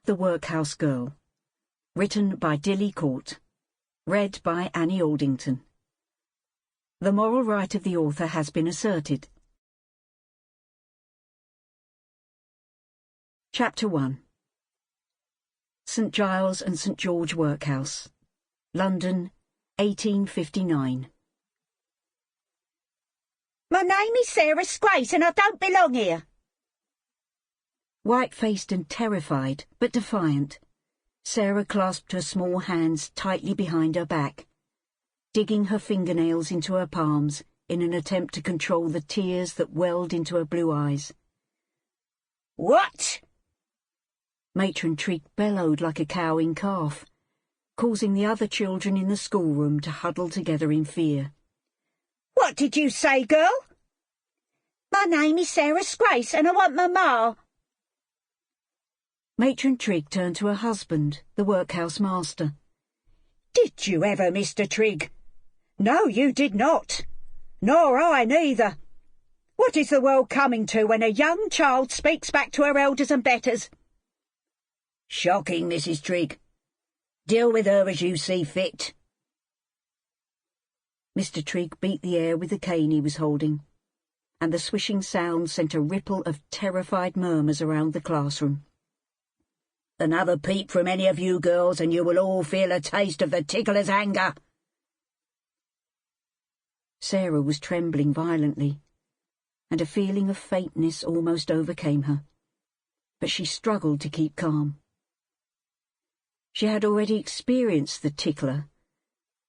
The Workhouse Girl. Written by Dilly. Read by Annie Aldington. The moral right of the author has been asserted. Chapter 1. St. Giles and St. George Workhouse, London, 1859. My name is Sarah Scrace and I don't belong here. White-faced and terrified, but defiant, Sarah clasped her small hands tightly behind her back, digging her fingernails into her palms in an attempt to control the tears that welled into her blue eyes. What? Matron Trigg bellowed like a cowing calf, causing the other children in the schoolroom to huddle together in fear. What did you say, girl? My name is Sarah Scrace and I want my ma. Matron Trigg turned to her husband, the workhouse master. Did you ever, Mr. Trigg? No, you did not. Nor I neither. What is the world coming to when a young child speaks back to her elders and betters? Shocking, Mrs. Trigg. Deal with her as you see fit. Mr. Trigg beat the air with the cane he was holding, and the swishing sound sent a ripple of terrified murmurs around the classroom. Another peep from any of you girls and you will all feel a taste of the tickler's anger. Sarah was trembling violently, and a feeling of faintness almost overcame her, but she struggled to keep calm. She had already experienced the tickler,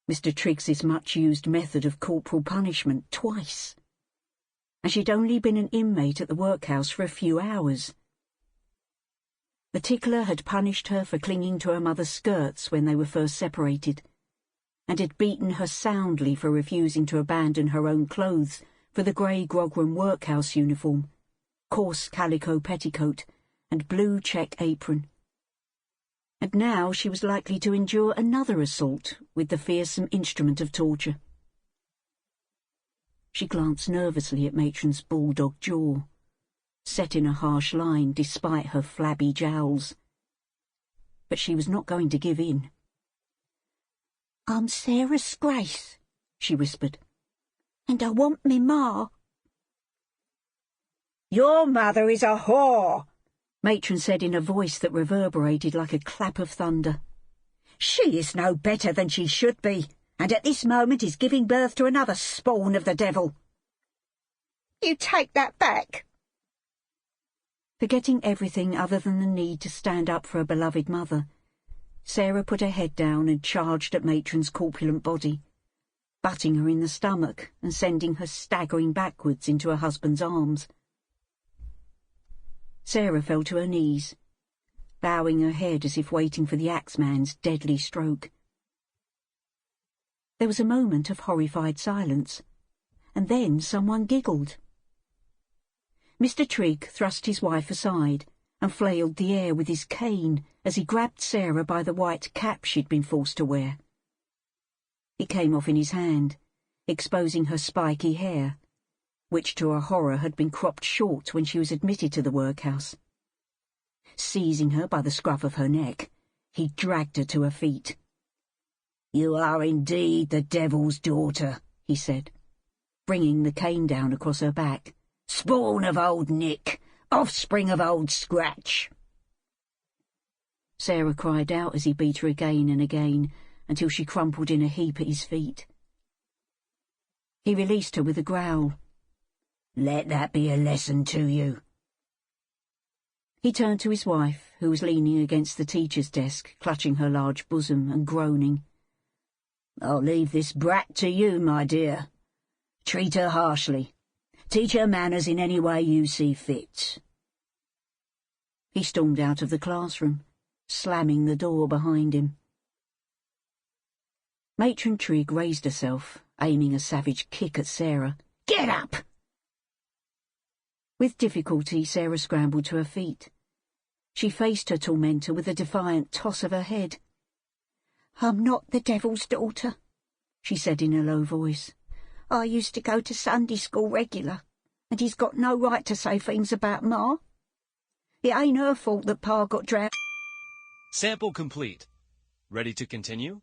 Mr. Triggs's much-used method of corporal punishment, twice, and she'd only been an inmate at the workhouse for a few hours. The tickler had punished her for clinging to her mother's skirts when they were first separated, and had beaten her soundly for refusing to abandon her own clothes for the grey grogram workhouse uniform, coarse calico petticoat, and blue check apron. And now she was likely to endure another assault with the fearsome instrument of torture. She glanced nervously at Matron's bulldog jaw, set in a harsh line despite her flabby jowls. But she was not going to give in. I'm Sarah Scrace, she whispered, and I want me ma. Your mother is a whore, Matron said in a voice that reverberated like a clap of thunder. She is no better than she should be, and at this moment is giving birth to another spawn of the devil. You take that back. Forgetting everything other than the need to stand up for her beloved mother, Sarah put her head down and charged at Matron's corpulent body, butting her in the stomach and sending her staggering backwards into her husband's arms. Sarah fell to her knees, bowing her head as if waiting for the axeman's deadly stroke. There was a moment of horrified silence, and then someone giggled. Mr. Trigg thrust his wife aside and flailed the air with his cane as he grabbed Sarah by the white cap she'd been forced to wear. It came off in his hand, exposing her spiky hair, which to her horror had been cropped short when she was admitted to the workhouse. Seizing her by the scruff of her neck, he dragged her to her feet. "You are indeed the devil's daughter," he said, bringing the cane down across her back. "Spawn of old Nick, offspring of old Scratch." Sarah cried out as he beat her again and again, until she crumpled in a heap at his feet. He released her with a growl. "Let that be a lesson to you." He turned to his wife, who was leaning against the teacher's desk, clutching her large bosom and groaning. "I'll leave this brat to you, my dear. Treat her harshly. Teach her manners in any way you see fit." He stormed out of the classroom, slamming the door behind him. Matron Trigg raised herself, aiming a savage kick at Sarah. "Get up!" With difficulty, Sarah scrambled to her feet. She faced her tormentor with a defiant toss of her head. "I'm not the devil's daughter," she said in a low voice. "I used to go to Sunday school regular, and he's got no right to say things about Ma. It ain't her fault that Pa got drowned." Sample complete. Ready to continue?